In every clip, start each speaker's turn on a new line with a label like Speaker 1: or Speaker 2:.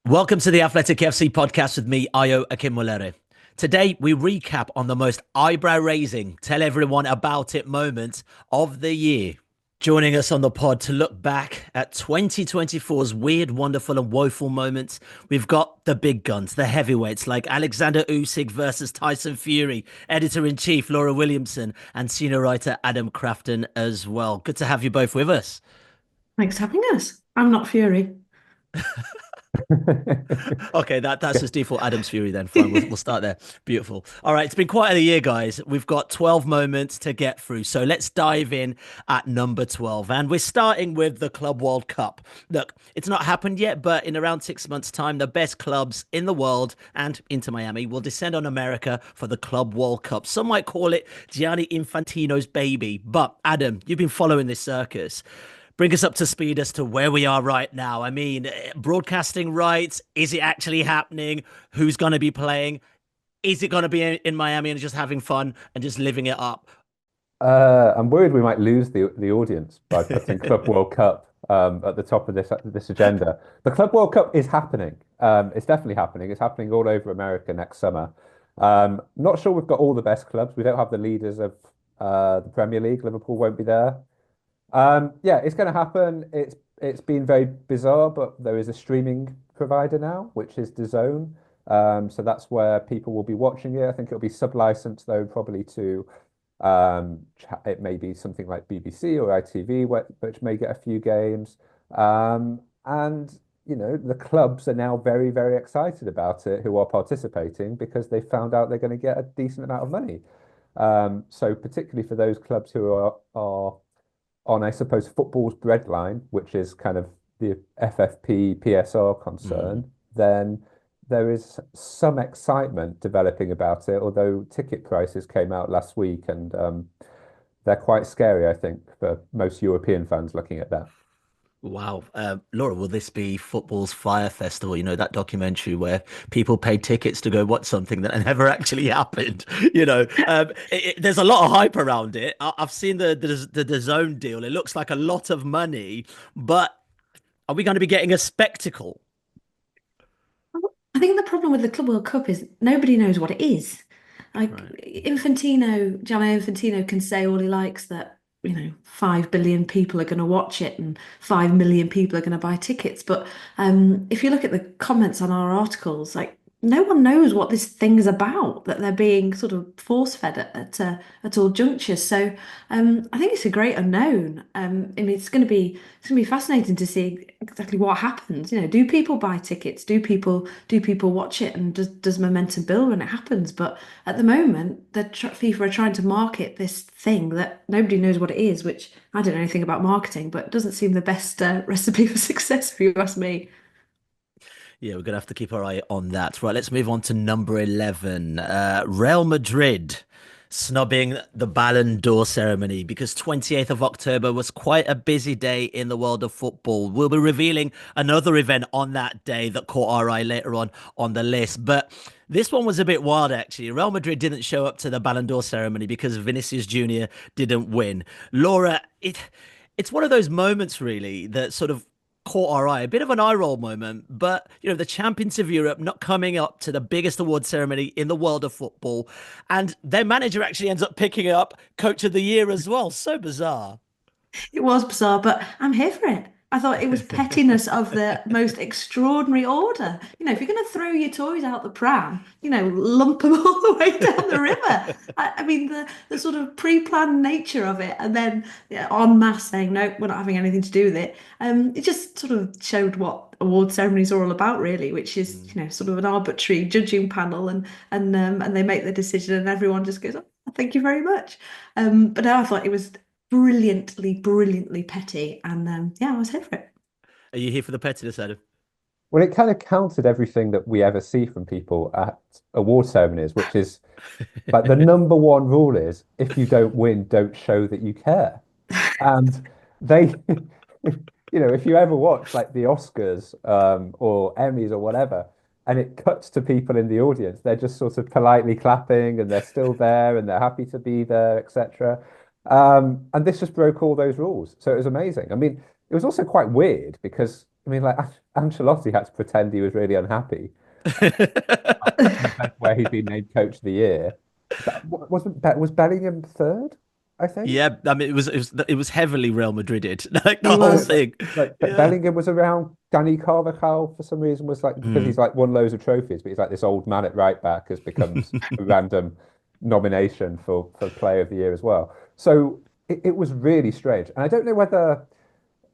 Speaker 1: Welcome to the Athletic FC podcast with me, Ayo Akinmolere. Today, we recap on the most eyebrow-raising, tell everyone about it moment of the year. Joining us on the pod to look back at 2024's weird, wonderful and woeful moments, we've got the big guns, the heavyweights like Alexander Usyk versus Tyson Fury, editor-in-chief Laura Williamson and senior writer Adam Crafton as well. Good to have you both with us.
Speaker 2: Thanks for having us. I'm not Fury.
Speaker 1: Okay, that's just default Adam's Fury then. Fine, we'll start there. Beautiful. All right, it's been quite a year, guys. We've got 12 moments to get through. So let's dive in at number 12. And we're starting with the Club World Cup. Look, it's not happened yet, but in around 6 months' time, the best clubs in the world and into Miami will descend on America for the Club World Cup. Some might call it Gianni Infantino's baby. But Adam, you've been following this circus. Bring us up to speed as to where we are right now. I mean, broadcasting rights, is it actually happening? Who's going to be playing? Is it going to be in Miami and just having fun and just living it up?
Speaker 3: I'm worried we might lose the audience by putting Club World Cup at the top of this agenda. The Club World Cup is happening. It's definitely happening. It's happening all over America next summer. Not sure we've got all the best clubs. We don't have the leaders of the Premier League. Liverpool won't be there. Yeah, it's going to happen. It's been very bizarre, but there is a streaming provider now, which is DAZN. So that's where people will be watching it. I think it'll be sub-licensed though, probably to it may be something like BBC or ITV, which may get a few games. And the clubs are now very, very excited about it, who are participating because they found out they're going to get a decent amount of money. So particularly for those clubs who are on, I suppose, football's breadline, which is kind of the FFP PSR concern, then there is some excitement developing about it, although ticket prices came out last week and they're quite scary, I think, for most European fans looking at that.
Speaker 1: Wow. Laura, will this be football's Fire Festival? You know, that documentary where people paid tickets to go watch something that never actually happened. There's a lot of hype around it. I've seen the zone deal. It looks like a lot of money, but are we going to be getting a spectacle?
Speaker 2: I think the problem with the Club World Cup is nobody knows what it is. Like
Speaker 1: Right.
Speaker 2: Gianni Infantino can say all he likes that, 5 billion people are going to watch it and 5 million people are going to buy tickets. But if you look at the comments on our articles, like no one knows what this thing is about, that they're being sort of force-fed at all junctures. So I think it's a great unknown. I mean, it's going to be fascinating to see exactly what happens. Do people buy tickets? Do people watch it? And does momentum build when it happens? But at the moment, FIFA are trying to market this thing that nobody knows what it is, which I don't know anything about marketing, but it doesn't seem the best recipe for success, if you ask me.
Speaker 1: Yeah, we're going to have to keep our eye on that. Right, let's move on to number 11. Real Madrid snubbing the Ballon d'Or ceremony because 28th of October was quite a busy day in the world of football. We'll be revealing another event on that day that caught our eye later on the list. But this one was a bit wild, actually. Real Madrid didn't show up to the Ballon d'Or ceremony because Vinicius Jr. didn't win. Laura, it's one of those moments, really, that sort of caught our eye, a bit of an eye roll moment, but the champions of Europe not coming up to the biggest award ceremony in the world of football, and their manager actually ends up picking up Coach of the Year as well. So bizarre.
Speaker 2: It was bizarre, but I'm here for it. I thought it was pettiness of the most extraordinary order. If you're going to throw your toys out the pram, lump them all the way down the river. I mean, the sort of pre-planned nature of it, and then en masse saying, no, we're not having anything to do with it. It just sort of showed what award ceremonies are all about, really, which is, sort of an arbitrary judging panel, and they make the decision, and everyone just goes, oh, thank you very much. But no, I thought it was brilliantly, brilliantly petty. And yeah, I was here for it.
Speaker 1: Are you here for the pettiness, Adam?
Speaker 3: Well, it kind of countered everything that we ever see from people at award ceremonies, which is like the number one rule is if you don't win, don't show that you care. And they, if you ever watch like the Oscars or Emmys or whatever, and it cuts to people in the audience, they're just sort of politely clapping and they're still there and they're happy to be there, etc. And this just broke all those rules. So it was amazing. I mean, it was also quite weird because I mean, like Ancelotti had to pretend he was really unhappy where he'd been named coach of the year. Was Bellingham third? I think.
Speaker 1: Yeah, I mean it was heavily Real Madrided, like the
Speaker 2: He
Speaker 1: whole
Speaker 2: was.
Speaker 1: thing. Yeah.
Speaker 3: Bellingham was around. Danny Carvajal for some reason was like because he's
Speaker 1: Mm.
Speaker 3: like won loads of trophies, but he's like this old man at right back has becomes a random nomination for Player of the Year as well. So it was really strange, and I don't know whether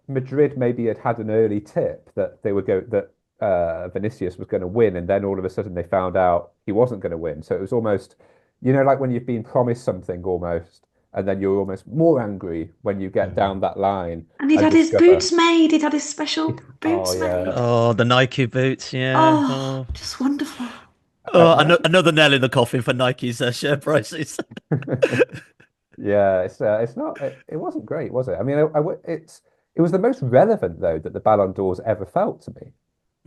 Speaker 3: Madrid maybe had had an early tip that they would go that Vinicius was going to win, and then all of a sudden they found out he wasn't going to win. So it was almost, like when you've been promised something almost, and then you're almost more angry when you get
Speaker 1: Mm.
Speaker 3: down that line
Speaker 2: And he'd
Speaker 3: and
Speaker 2: had his
Speaker 3: discover,
Speaker 2: boots made. He'd had his special
Speaker 3: oh
Speaker 2: boots
Speaker 3: yeah,
Speaker 2: made.
Speaker 1: Oh, the Nike boots, yeah.
Speaker 2: Oh,
Speaker 1: Oh,
Speaker 2: just wonderful.
Speaker 1: oh,
Speaker 3: and
Speaker 1: another nail in the coffin for Nike's share prices.
Speaker 3: yeah, it's not it wasn't great, was it? I mean, it was the most relevant though that the Ballon d'Ors ever felt to me.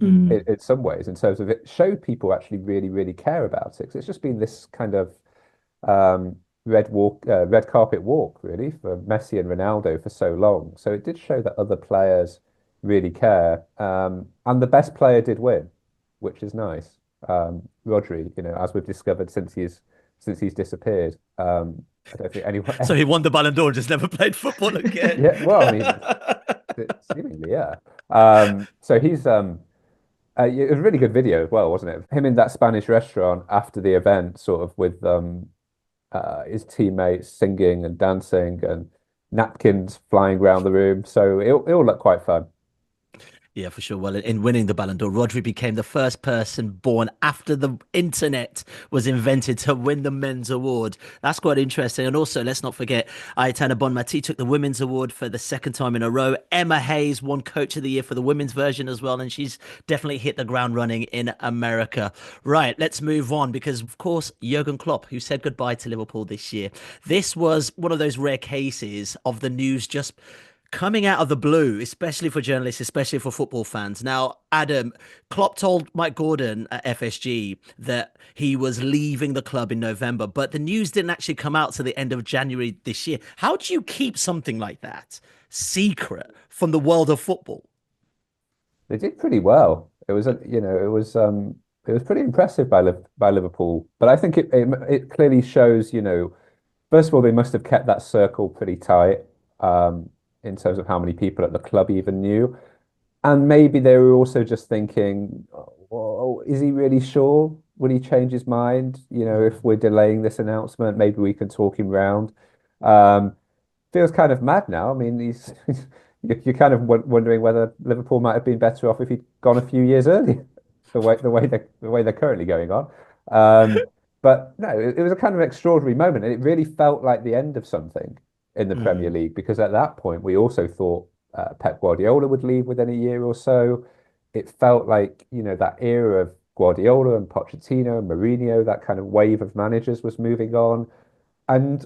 Speaker 1: Mm.
Speaker 2: Mm.
Speaker 3: In some ways, in terms of it showed people actually really, really care about it. 'Cause it's just been this kind of um, red carpet walk, really, for Messi and Ronaldo for so long. So it did show that other players really care. And the best player did win, which is nice. Rodri, as we've discovered since he's disappeared. I don't think anyone.
Speaker 1: So he won the Ballon d'Or, just never played football again.
Speaker 3: Yeah, well, I mean, seemingly, yeah. So he's yeah, it was a really good video as well, wasn't it? Him in that Spanish restaurant after the event, sort of with his teammates singing and dancing and napkins flying around the room. So it all looked quite fun.
Speaker 1: Yeah, for sure. Well, in winning the Ballon d'Or, Rodri became the first person born after the internet was invented to win the men's award. That's quite interesting. And also, let's not forget, Aitana Bonmati took the women's award for the second time in a row. Emma Hayes won Coach of the Year for the women's version as well. And she's definitely hit the ground running in America. Right, let's move on because, of course, Jurgen Klopp, who said goodbye to Liverpool this year. This was one of those rare cases of the news just coming out of the blue, especially for journalists, especially for football fans. Now, Adam, Klopp told Mike Gordon at FSG that he was leaving the club in November, but the news didn't actually come out to the end of January this year. How do you keep something like that secret from the world of football?
Speaker 3: They did pretty well. It was pretty impressive by Liverpool. But I think it clearly shows, first of all, they must have kept that circle pretty tight in terms of how many people at the club even knew. And maybe they were also just thinking, oh, is he really sure? Will he change his mind? If we're delaying this announcement, maybe we can talk him round. Um, Feels kind of mad now. I mean, he's you're kind of wondering whether Liverpool might have been better off if he'd gone a few years earlier, the way they're currently going on. Um, but no, it was a kind of extraordinary moment, and it really felt like the end of something in the Premier
Speaker 1: Mm,
Speaker 3: League because at that point we also thought Pep Guardiola would leave within a year or so. It felt like that era of Guardiola and Pochettino and Mourinho, that kind of wave of managers was moving on. And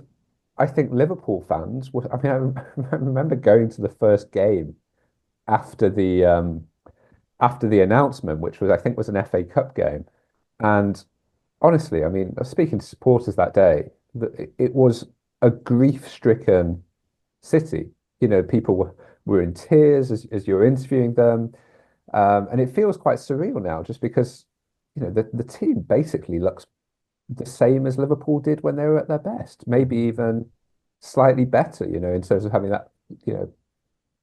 Speaker 3: I think Liverpool fans were, I mean, I remember going to the first game after the announcement, which was, I think, was an FA Cup game. And honestly, I mean, I was speaking to supporters that day, that it was a grief-stricken city. People were in tears as you're interviewing them. And it feels quite surreal now, just because, the team basically looks the same as Liverpool did when they were at their best, maybe even slightly better, in terms of having that, you know,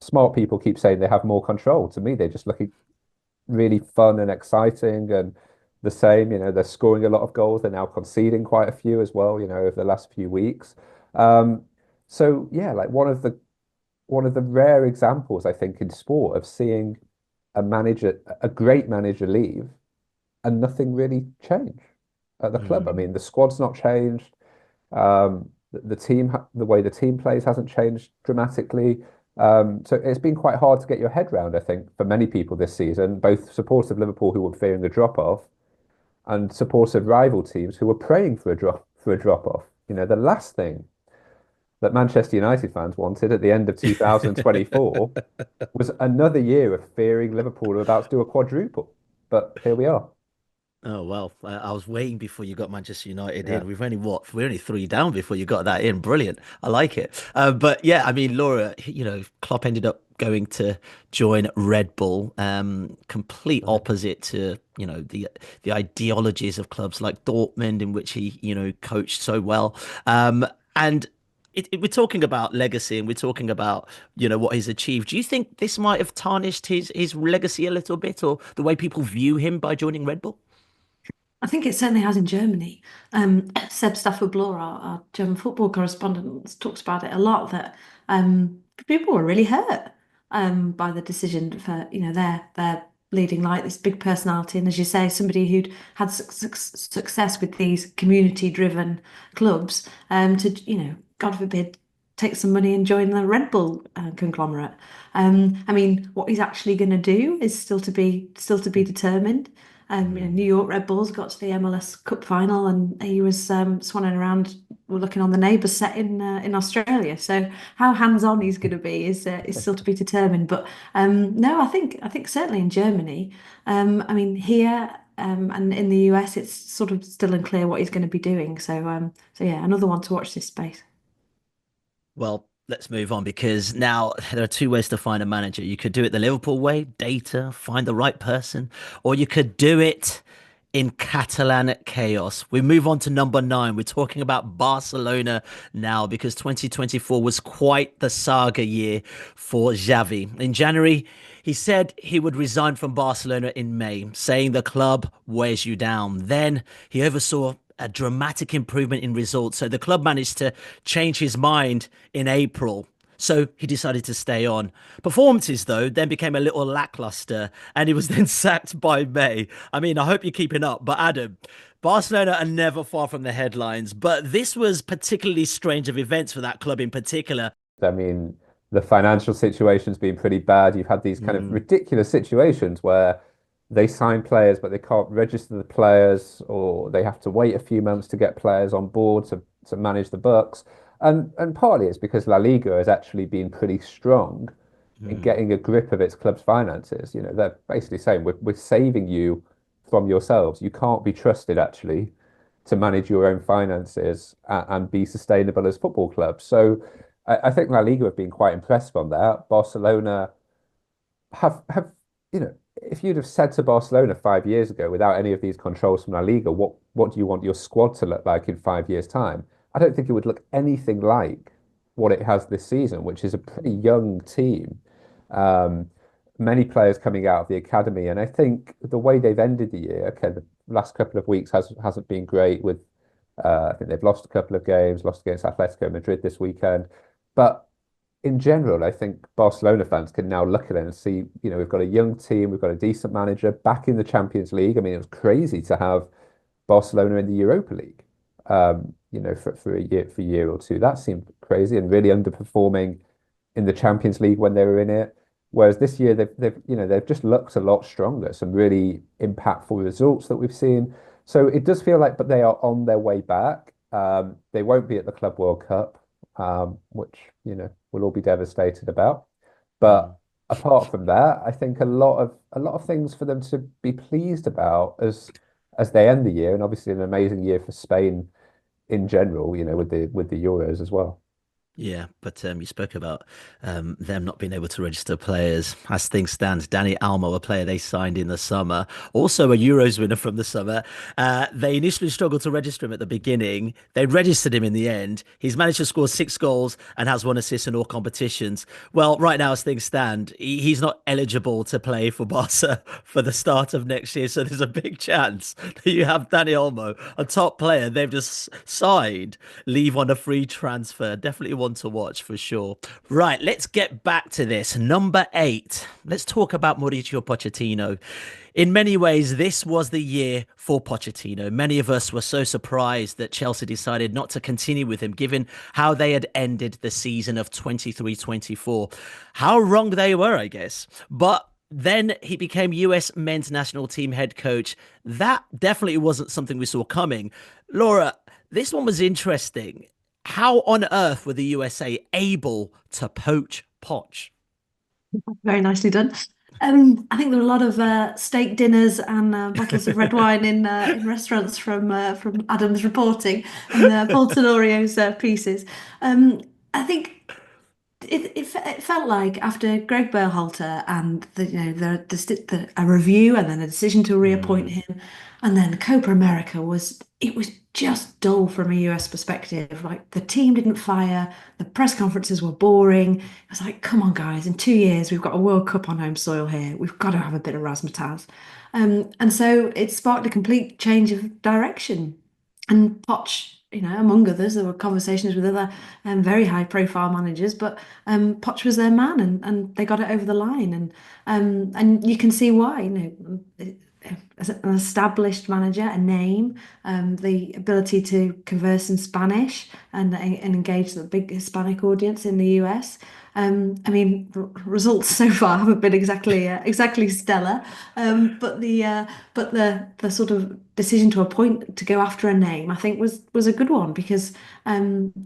Speaker 3: smart people keep saying they have more control. To me, they're just looking really fun and exciting and the same, they're scoring a lot of goals. They're now conceding quite a few as well, over the last few weeks. Um, so yeah, like one of the rare examples, I think, in sport of seeing a great manager leave and nothing really change at the club. I
Speaker 1: mm.
Speaker 3: mean, the squad's not changed. The way the team plays hasn't changed dramatically. So it's been quite hard to get your head round, I think, for many people this season, both supporters of Liverpool who were fearing a drop off and supporters of rival teams who were praying for a drop off. The last thing that Manchester United fans wanted at the end of 2024 was another year of fearing Liverpool were about to do a quadruple. But here we are.
Speaker 1: Oh well, I was waiting before you got Manchester United
Speaker 3: Yeah.
Speaker 1: in. We're only three down before you got that in. Brilliant, I like it. But yeah, I mean, Laura, Klopp ended up going to join Red Bull, complete
Speaker 3: Right.
Speaker 1: opposite to the ideologies of clubs like Dortmund, in which he coached so well. And we're talking about legacy, and we're talking about what he's achieved. Do you think this might have tarnished his legacy a little bit, or the way people view him by joining Red Bull?
Speaker 2: I think it certainly has in Germany. Seb Stafford-Bloor, our German football correspondent, talks about it a lot that people were really hurt by the decision for their leading light, this big personality, and as you say, somebody who'd had success with these community-driven clubs to God forbid, take some money and join the Red Bull conglomerate. I mean, what he's actually going to do is still to be determined. New York Red Bulls got to the MLS Cup final, and he was swanning around, looking on the neighbours set in Australia. So how hands-on he's going to be is still to be determined. But no, I think certainly in Germany, I mean here and in the US, it's sort of still unclear what he's going to be doing. So yeah, another one to watch this space.
Speaker 1: Well, let's move on because now there are two ways to find a manager. You could do it the Liverpool way, data, find the right person, or you could do it in Catalan chaos. We move on to number nine. We're talking about Barcelona now because 2024 was quite the saga year for Xavi. In January, he said he would resign from Barcelona in May, saying the club wears you down. Then he oversaw a dramatic improvement in results. So the club managed to change his mind in April. So he decided to stay on. Performances, though, then became a little lackluster, and he was then sacked by May. I mean, I hope you're keeping up. But Adam, Barcelona are never far from the headlines. But this was particularly strange of events for that club in particular.
Speaker 3: I mean, the financial situation's been pretty bad. You've had these kind of
Speaker 1: Mm,
Speaker 3: ridiculous situations where they sign players, but they can't register the players, or they have to wait a few months to get players on board to manage the books. And partly it's because La Liga has actually been pretty strong in
Speaker 1: mm,
Speaker 3: getting a grip of its club's finances. You know, they're basically saying we're saving you from yourselves. You can't be trusted actually to manage your own finances and be sustainable as football clubs. So I think La Liga have been quite impressed on that. Barcelona have if you'd have said to Barcelona 5 years ago, without any of these controls from La Liga, what do you want your squad to look like in 5 years' time? I don't think it would look anything like what it has this season, which is a pretty young team. Um, Many players coming out of the academy, and I think the way they've ended the year, okay, the last couple of weeks hasn't been great with I think they've lost a couple of games, lost against Atletico Madrid this weekend. But in general, I think Barcelona fans can now look at it and see, we've got a young team, we've got a decent manager back in the Champions League. I mean, it was crazy to have Barcelona in the Europa League, for a year or two. That seemed crazy and really underperforming in the Champions League when they were in it. Whereas this year they've just looked a lot stronger, some really impactful results that we've seen. So it does feel like, but they are on their way back. They won't be at the Club World Cup, which we'll all be devastated about.
Speaker 1: mm.
Speaker 3: But apart from that, I think a lot of things for them to be pleased about as they end the year, and obviously an amazing year for Spain in general, with the Euros as well.
Speaker 1: Yeah, but you spoke about them not being able to register players. As things stand, Danny Almo, a player they signed in the summer, also a Euros winner from the summer. They initially struggled to register him at the beginning. They registered him in the end. He's managed to score 6 goals and has 1 assist in all competitions. Well, right now, as things stand, he's not eligible to play for Barca for the start of next year. So there's a big chance that you have Danny Olmo, a top player they've just signed, leave on a free transfer. Definitely one to watch for sure. Right, let's get back to this. Number eight. Let's talk about Mauricio Pochettino. In many ways, this was the year for Pochettino. Many of us were so surprised that Chelsea decided not to continue with him, given how they had ended the season of 23-24. How wrong they were, I guess. But then he became US men's national team head coach. That definitely wasn't something we saw coming. Laura, this one was interesting. How on earth were the USA able to poach Poch?
Speaker 2: Very nicely done. I think there were a lot of steak dinners and bottles of red wine in restaurants from Adam's reporting and Bolton Oreo's pieces. I think it felt like after Greg Berhalter and a review and then a decision to reappoint
Speaker 1: Mm.
Speaker 2: him, and then Copa America was just dull from a US perspective. Like the team didn't fire, the press conferences were boring. It was like, come on, guys, in 2 years we've got a World Cup on home soil here. We've got to have a bit of razzmatazz. And so it sparked a complete change of direction. And Poch, among others, there were conversations with other very high profile managers, but Poch was their man and they got it over the line. And you can see why, as an established manager, a name, the ability to converse in Spanish and engage the big Hispanic audience in the US. I mean, results so far haven't been exactly stellar, but the sort of decision to appoint to go after a name, I think was a good one because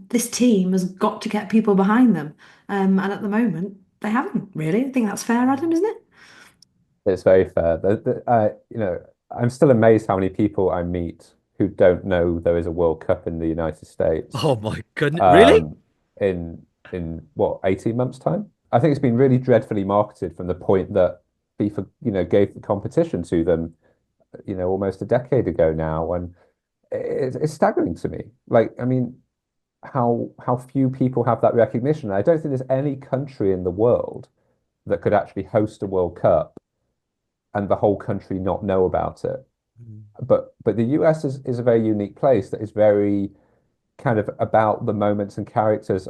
Speaker 2: this team has got to get people behind them, and at the moment they haven't really. I think that's fair, Adam, isn't it?
Speaker 3: It's very fair. I'm still amazed how many people I meet who don't know there is a World Cup in the United States.
Speaker 1: Oh my goodness. Really?
Speaker 3: Um, in what, 18 months' time? I think it's been really dreadfully marketed from the point that FIFA, gave the competition to them, almost a decade ago now, and it's staggering to me. Like, I mean, how few people have that recognition. I don't think there's any country in the world that could actually host a World Cup and the whole country not know about it.
Speaker 1: Mm.
Speaker 3: But the US is a very unique place that is very kind of about the moments and characters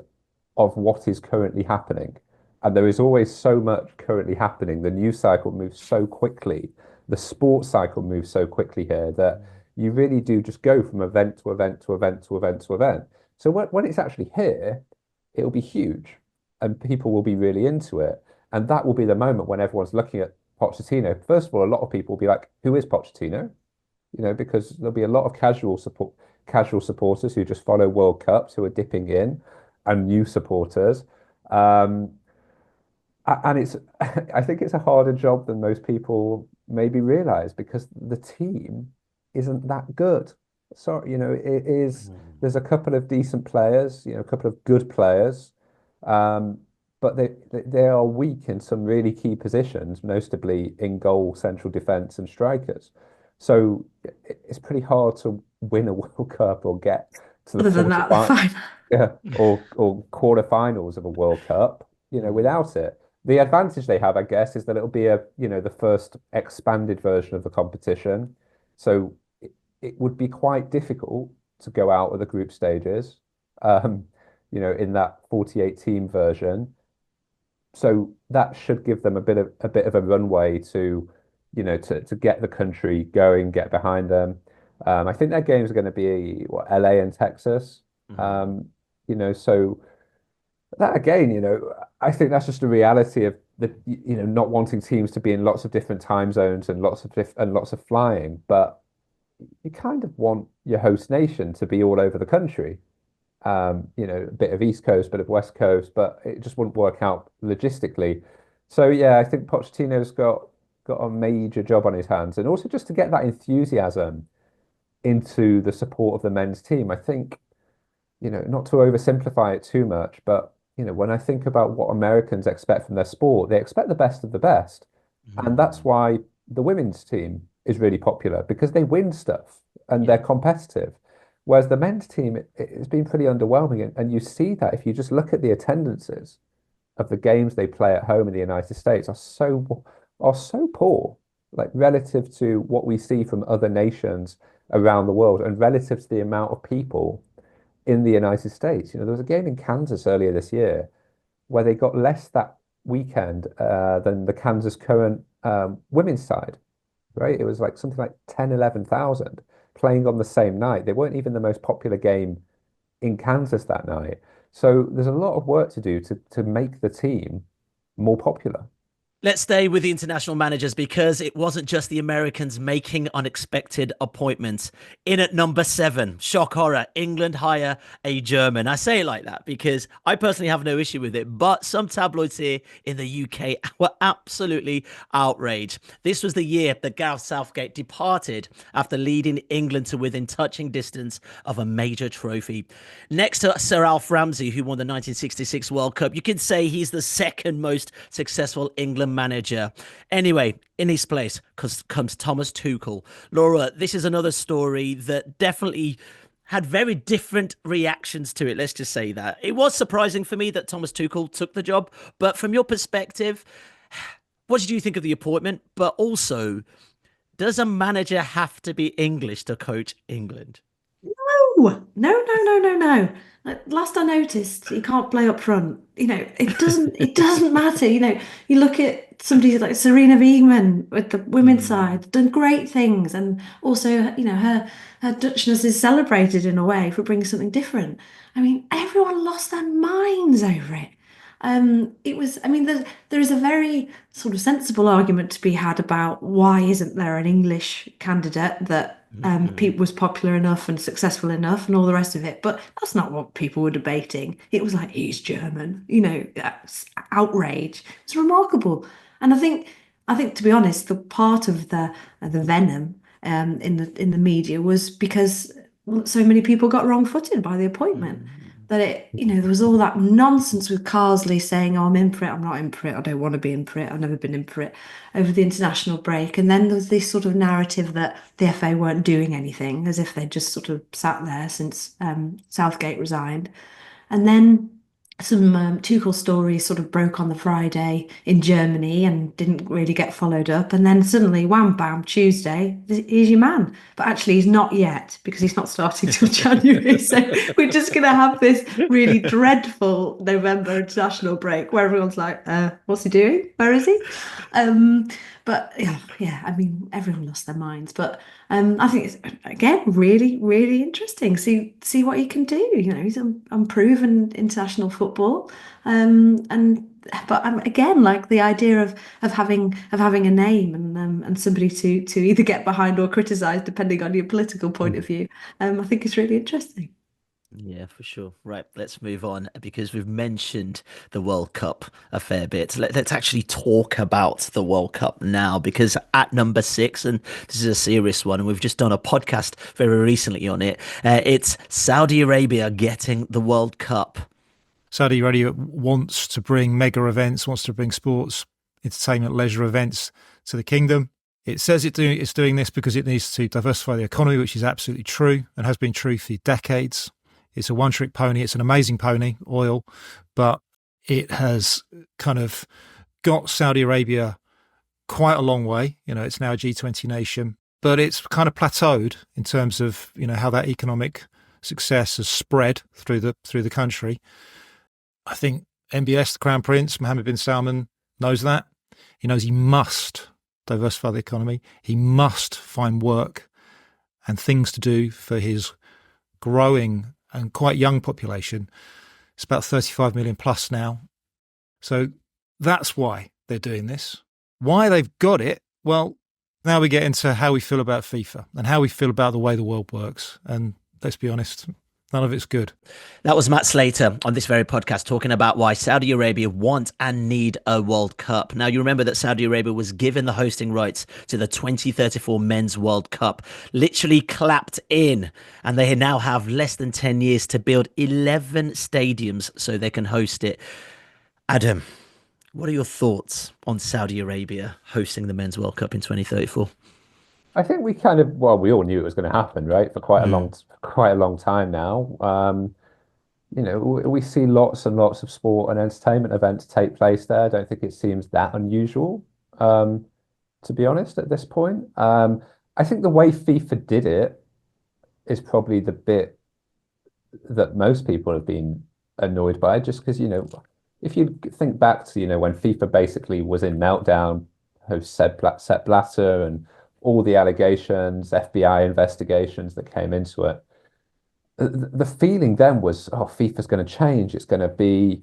Speaker 3: of what is currently happening. And there is always so much currently happening. The news cycle moves so quickly. The sports cycle moves so quickly here that you really do just go from event to event to event to event to event. So when it's actually here, it'll be huge and people will be really into it. And that will be the moment when everyone's looking at Pochettino. First of all, a lot of people will be like, who is Pochettino? Because there'll be a lot of casual supporters who just follow World Cups who are dipping in, and new supporters. Um, and it's, I think it's a harder job than most people maybe realize because the team isn't that good. So, it is,
Speaker 1: Mm.
Speaker 3: there's a couple of decent players, a couple of good players, um, but they are weak in some really key positions, notably in goal, central defense, and strikers. So it's pretty hard to win a World Cup or get to the
Speaker 2: Other than that, they're
Speaker 3: quarterfinal,
Speaker 2: fine.
Speaker 3: yeah, or quarterfinals of a World Cup,
Speaker 1: Mm.
Speaker 3: without it. The advantage they have, I guess, is that it'll be the first expanded version of the competition. So it would be quite difficult to go out of the group stages, um, in that 48 team version. So that should give them a bit of a runway to, to get the country going, get behind them. I think their games are going to be what, LA and Texas.
Speaker 1: Mm.
Speaker 3: Um, so that again, I think that's just a reality of not wanting teams to be in lots of different time zones and lots of flying, but you kind of want your host nation to be all over the country. A bit of East Coast, bit of West Coast, but it just wouldn't work out logistically. So yeah, I think Pochettino's got a major job on his hands, and also just to get that enthusiasm into the support of the men's team. I think, not to oversimplify it too much, but when I think about what Americans expect from their sport, they expect the best of the best. And that's
Speaker 1: Mm.
Speaker 3: why the women's team is really popular because they win stuff and they're
Speaker 1: Yeah.
Speaker 3: competitive. Whereas the men's team, it's been pretty underwhelming. And you see that if you just look at the attendances of the games they play at home in the United States are so poor, like relative to what we see from other nations around the world and relative to the amount of people in the United States. There was a game in Kansas earlier this year where they got less that weekend than the Kansas current women's side, right? It was like something like 10, 11,000 playing on the same night. They weren't even the most popular game in Kansas that night. So there's a lot of work to do to make the team more popular.
Speaker 1: Let's stay with the international managers because it wasn't just the Americans making unexpected appointments. In at number seven, shock horror, England hire a German. I say it like that because I personally have no issue with it, but some tabloids here in the UK were absolutely outraged. This was the year that Gareth Southgate departed after leading England to within touching distance of a major trophy. Next to Sir Alf Ramsey, who won the 1966 World Cup, you could say he's the second most successful England manager. Anyway, in his place comes Thomas Tuchel. Laura, this is another story that definitely had very different reactions to it. Let's just say that. It was surprising for me that Thomas Tuchel took the job, but from your perspective, what did you think of the appointment? But also, does a manager have to be English to coach England?
Speaker 2: No, no, no, no, no, no. Last I noticed, he can't play up front. It doesn't matter. You look at somebody like Serena Wiegman with the women's
Speaker 1: Mm,
Speaker 2: side, done great things, and also, her Dutchness is celebrated in a way for bringing something different. I mean, everyone lost their minds over it. I mean, there is a very sort of sensible argument to be had about why isn't there an English candidate that
Speaker 1: mm,
Speaker 2: was popular enough and successful enough and all the rest of it. But that's not what people were debating. It was like, he's German, that's outrage. It's remarkable. And I think to be honest, the part of the venom in the media was because so many people got wrong-footed by the appointment
Speaker 1: mm.
Speaker 2: that there was all that nonsense with Carsley saying, "Oh, I'm in for it, I'm not in for it, I don't want to be in for it, I've never been in for it," over the international break. And then there was this sort of narrative that the FA weren't doing anything, as if they'd just sort of sat there since Southgate resigned. And then some Tuchel stories sort of broke on the Friday in Germany and didn't really get followed up. And then suddenly, wham bam, Tuesday, here's your man. But actually, he's not yet because he's not starting till January. So we're just going to have this really dreadful November international break where everyone's like, what's he doing? Where is he? Um, but yeah, I mean, everyone lost their minds. But I think it's again really, really interesting. See what he can do. He's unproven international football, and but again, like the idea of having a name and somebody to either get behind or criticize, depending on your political point of view. I think it's really interesting.
Speaker 1: Yeah, for sure. Right, let's move on because we've mentioned the World Cup a fair bit. Let's actually talk about the World Cup now because at number six, and this is a serious one, and we've just done a podcast very recently on it. It's Saudi Arabia getting the World Cup.
Speaker 4: Saudi Arabia wants to bring mega events, wants to bring sports, entertainment, leisure events to the kingdom. It says it's doing this because it needs to diversify the economy, which is absolutely true and has been true for decades. It's a one-trick pony. It's an amazing pony, oil, but it has kind of got Saudi Arabia quite a long way. It's now a G20 nation, but it's kind of plateaued in terms of, how that economic success has spread through the country. I think MBS, the Crown Prince, Mohammed bin Salman, knows that. He knows he must diversify the economy. He must find work and things to do for his growing and quite young population. It's about 35 million plus now. So that's why they're doing this. Why they've got it, well, now we get into how we feel about FIFA and how we feel about the way the world works. And let's be honest, none of it's good.
Speaker 1: That was Matt Slater on this very podcast talking about why Saudi Arabia want and need a World Cup. Now, you remember that Saudi Arabia was given the hosting rights to the 2034 Men's World Cup, literally clapped in, and they now have less than 10 years to build 11 stadiums so they can host it. Adam, what are your thoughts on Saudi Arabia hosting the Men's World Cup in 2034?
Speaker 3: I think we all knew it was going to happen, right? For quite a long time now. We see lots and lots of sport and entertainment events take place there. I don't think it seems that unusual, to be honest, at this point. I think the way FIFA did it is probably the bit that most people have been annoyed by, just because, if you think back to, when FIFA basically was in meltdown, host Sepp Blatter and all the allegations, FBI investigations that came into it. The feeling then was, oh, FIFA's going to change. It's going to be,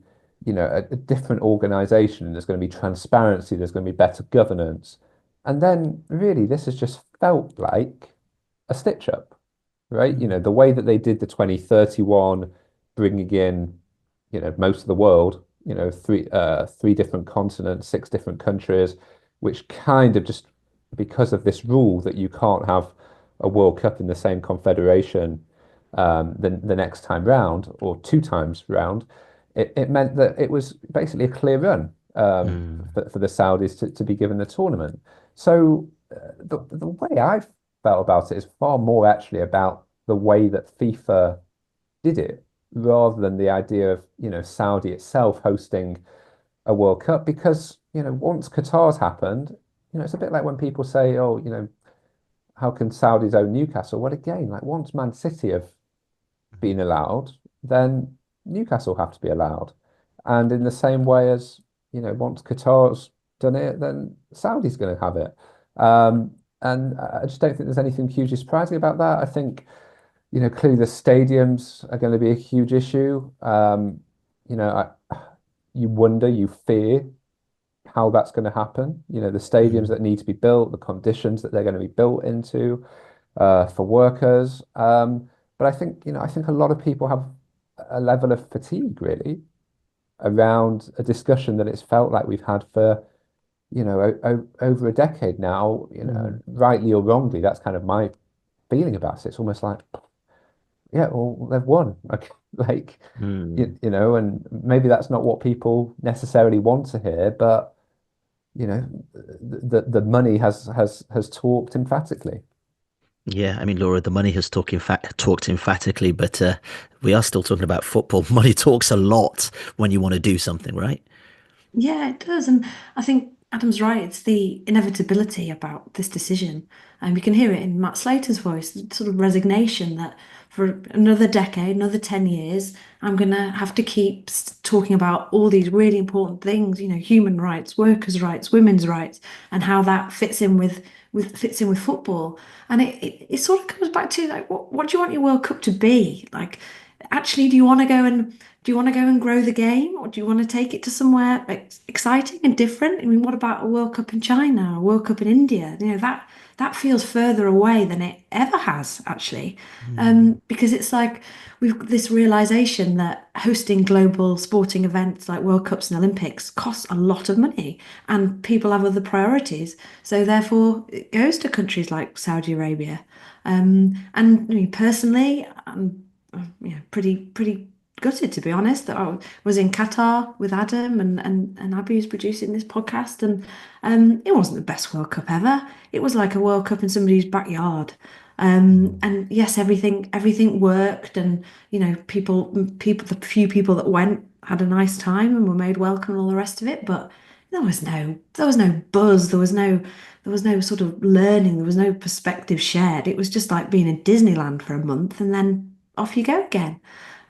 Speaker 3: a different organization. There's going to be transparency. There's going to be better governance. And then really, this has just felt like a stitch up, right? The way that they did the 2031, bringing in, most of the world, three different continents, six different countries, which kind of just because of this rule that you can't have a World Cup in the same confederation the next time round or two times round, it meant that it was basically a clear run
Speaker 1: Mm.
Speaker 3: for the Saudis to be given the tournament. So the way I felt about it is far more actually about the way that FIFA did it rather than the idea of, Saudi itself hosting a World Cup because, once Qatar's happened, it's a bit like when people say, oh, how can Saudis own Newcastle? Well, again, like once Man City have been allowed, then Newcastle have to be allowed. And in the same way as, once Qatar's done it, then Saudi's going to have it. And I just don't think there's anything hugely surprising about that. I think, clearly the stadiums are going to be a huge issue. You wonder, you fear how that's going to happen. The stadiums
Speaker 1: Mm.
Speaker 3: that need to be built, the conditions that they're going to be built into for workers. But I think a lot of people have a level of fatigue really around a discussion that it's felt like we've had for, over a decade now,
Speaker 1: Mm.
Speaker 3: rightly or wrongly. That's kind of my feeling about it. It's almost like, yeah, well, they've won. Like,
Speaker 1: Mm.
Speaker 3: and maybe that's not what people necessarily want to hear, but you know, the money has talked emphatically.
Speaker 1: Yeah, I mean, Laura, the money has talked emphatically, but we are still talking about football. Money talks a lot when you want to do something, right?
Speaker 2: Yeah, it does. And I think Adam's right. It's the inevitability about this decision. And we can hear it in Matt Slater's voice, the sort of resignation that for another decade, another 10 years, I'm going to have to keep talking about all these really important things, human rights, workers' rights, women's rights, and how that fits in with football. And it sort of comes back to like what do you want your World Cup to be? Like, actually, do you want to go and grow the game, or do you want to take it to somewhere exciting and different? I mean, what about a World Cup in China, a World Cup in India? That feels further away than it ever has, actually,
Speaker 1: Mm.
Speaker 2: because it's like we've got this realization that hosting global sporting events like World Cups and Olympics costs a lot of money, and people have other priorities. So therefore, it goes to countries like Saudi Arabia. And I mean, personally, pretty gutted, to be honest, that I was in Qatar with Adam and Abby who's producing this podcast, and it wasn't the best World Cup ever. It was like a World Cup in somebody's backyard. And yes, everything worked, and the few people that went had a nice time and were made welcome and all the rest of it, but there was no buzz, there was no sort of learning, there was no perspective shared. It was just like being in Disneyland for a month and then off you go again.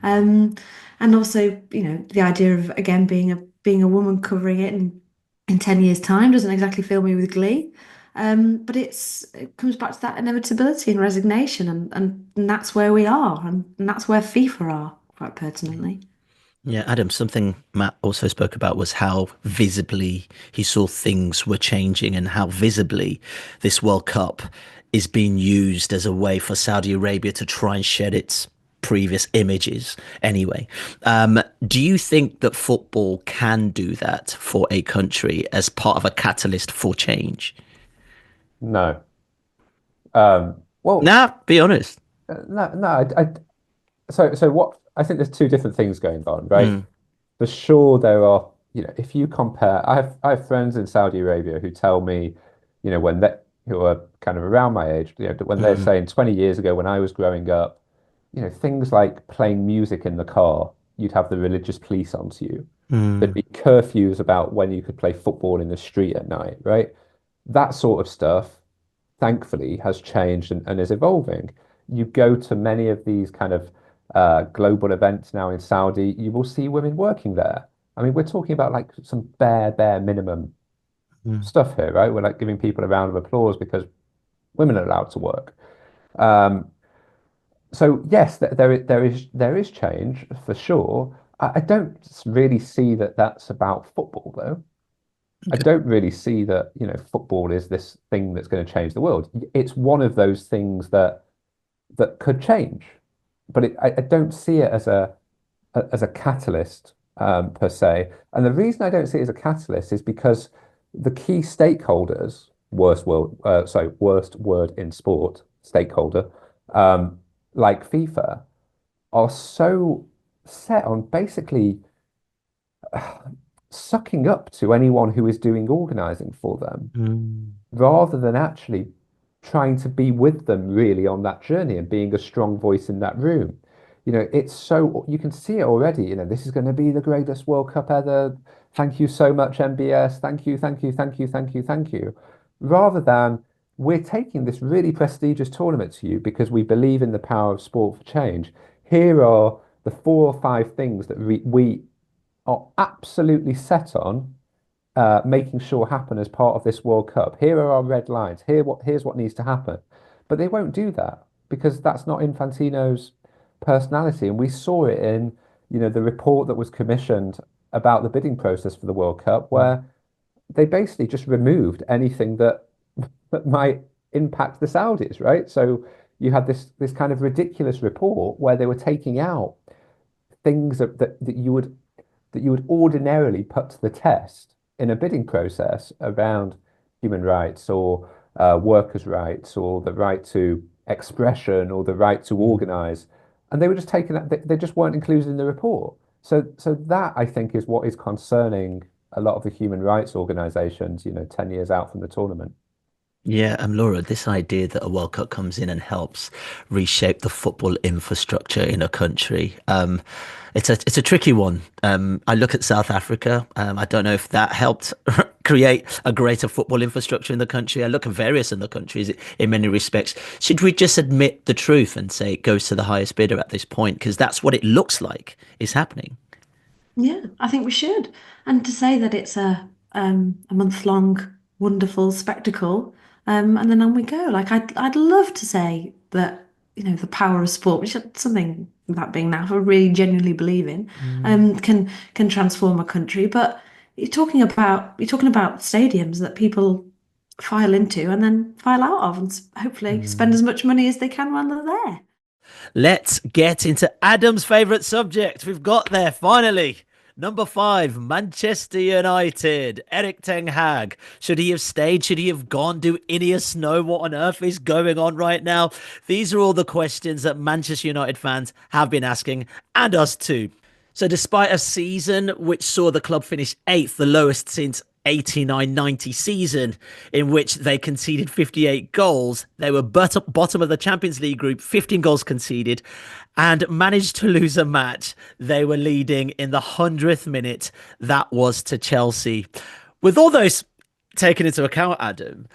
Speaker 2: Um, and also, the idea of again being a woman covering it in 10 years' time doesn't exactly fill me with glee. But it comes back to that inevitability and resignation, and that's where we are, and that's where FIFA are, quite pertinently.
Speaker 1: Yeah, Adam, something Matt also spoke about was how visibly he saw things were changing and how visibly this World Cup is being used as a way for Saudi Arabia to try and shed its previous images anyway. Do you think that football can do that for a country as part of a catalyst for change?
Speaker 3: No. Well,
Speaker 1: Nah, be honest.
Speaker 3: no, no. So what? I think there's two different things going on, right?
Speaker 1: Mm.
Speaker 3: For sure, there are. If you compare, I have friends in Saudi Arabia who tell me, when they who are kind of around my age, when they're
Speaker 1: Mm.
Speaker 3: saying 20 years ago when I was growing up, things like playing music in the car, you'd have the religious police onto you. There'd
Speaker 1: Mm.
Speaker 3: be curfews about when you could play football in the street at night, right? That sort of stuff, thankfully, has changed and is evolving. You go to many of these kind of global events now in Saudi, you will see women working there. I mean, we're talking about like some bare minimum
Speaker 1: Mm.
Speaker 3: stuff here, right? We're like giving people a round of applause because women are allowed to work. Um, so yes, there is change for sure. I don't really see that that's about football, though. I
Speaker 1: Okay.
Speaker 3: don't really see that, football is this thing that's going to change the world. It's one of those things that could change, but I don't see it as a catalyst per se. And the reason I don't see it as a catalyst is because the key stakeholders, worst word in sport, stakeholder, um, like FIFA, are so set on basically sucking up to anyone who is doing organizing for them
Speaker 1: Mm,
Speaker 3: rather than actually trying to be with them really on that journey and being a strong voice in that room. It's so you can see it already. This is going to be the greatest World Cup ever. Thank you so much, MBS. Thank you, thank you, thank you, thank you, thank you. Rather than we're taking this really prestigious tournament to you because we believe in the power of sport for change. Here are the 4 or 5 things that we are absolutely set on making sure happen as part of this World Cup. Here are our red lines. Here's what needs to happen. But they won't do that because that's not Infantino's personality. And we saw it in, the report that was commissioned about the bidding process for the World Cup, where they basically just removed anything that might impact the Saudis, right? So you had this kind of ridiculous report where they were taking out things that you would ordinarily put to the test in a bidding process around human rights or workers' rights or the right to expression or the right to
Speaker 1: mm.
Speaker 3: organize. And they were just taking that, they just weren't included in the report. So that I think is what is concerning a lot of the human rights organizations, 10 years out from the tournament.
Speaker 1: Yeah, Laura, this idea that a World Cup comes in and helps reshape the football infrastructure in a country, it's a tricky one. I look at South Africa. I don't know if that helped create a greater football infrastructure in the country. I look at various other countries in many respects. Should we just admit the truth and say it goes to the highest bidder at this point? Because that's what it looks like is happening.
Speaker 2: Yeah, I think we should. And to say that it's a month-long wonderful spectacle, and then on we go. Like I'd love to say that, the power of sport, which is something that being now I really genuinely believe in,
Speaker 1: Mm,
Speaker 2: can transform a country. But you're talking about stadiums that people file into and then file out of, and hopefully spend
Speaker 1: mm.
Speaker 2: as much money as they can while they're there.
Speaker 1: Let's get into Adam's favourite subject. We've got there finally. Number 5, Manchester United. Eric Ten Hag. Should he have stayed? Should he have gone? Do Ineos know what on earth is going on right now? These are all the questions that Manchester United fans have been asking, and us too. So, despite a season which saw the club finish 8th, the lowest since 89-90 season, in which they conceded 58 goals, they were bottom of the Champions League group, 15 goals conceded, and managed to lose a match they were leading in the 100th minute. That was to Chelsea. With all those taken into account, Adam,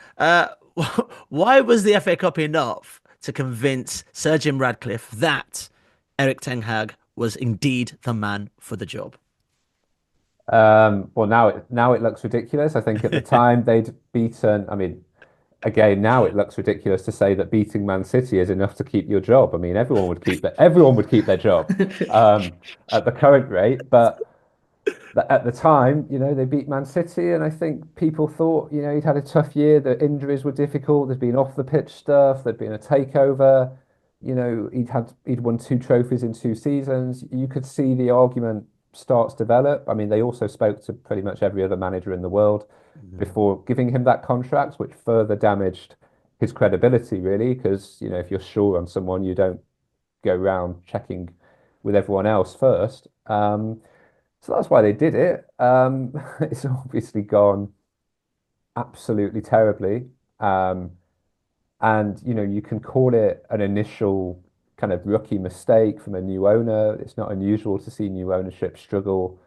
Speaker 1: why was the FA Cup enough to convince Sir Jim Radcliffe that Eric Ten Hag was indeed the man for the job?
Speaker 3: Well, now it looks ridiculous. I think at the time they'd beaten. I mean, again, now it looks ridiculous to say that beating Man City is enough to keep your job. I mean, everyone would keep their job at the current rate. But at the time, they beat Man City, and I think people thought, he'd had a tough year. The injuries were difficult. There'd been off the pitch stuff. There'd been a takeover. He'd won 2 trophies in 2 seasons. You could see the argument starts to develop. I mean, they also spoke to pretty much every other manager in the world
Speaker 1: Mhm.
Speaker 3: before giving him that contract, which further damaged his credibility, really, because if you're sure on someone, you don't go around checking with everyone else first. So that's why they did it. It's obviously gone absolutely terribly. Um, and you can call it an initial kind of rookie mistake from a new owner. It's not unusual to see new ownership struggle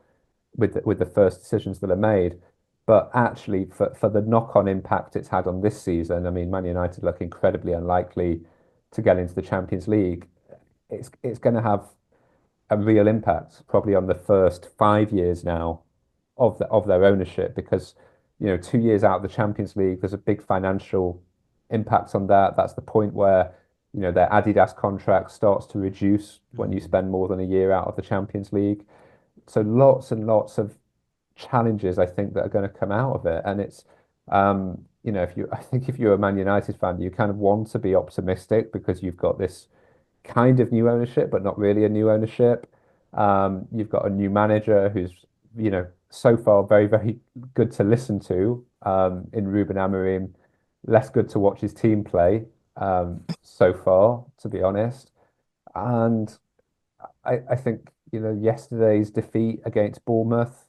Speaker 3: with the first decisions that are made. But actually, for the knock-on impact it's had on this season, I mean, Man United look incredibly unlikely to get into the Champions League. It's going to have a real impact probably on the first 5 years now of their ownership because 2 years out of the Champions League, there's a big financial impact on that. That's the point where their Adidas contract starts to reduce when you
Speaker 1: Mm.
Speaker 3: spend more than a year out of the Champions League. So lots and lots of challenges I think that are going to come out of it. And it's if you I think if you're a Man United fan, you kind of want to be optimistic because you've got this kind of new ownership, but not really a new ownership. You've got a new manager who's, so far very, very good to listen to, in Ruben Amorim, less good to watch his team play, so far, to be honest. And I think, yesterday's defeat against Bournemouth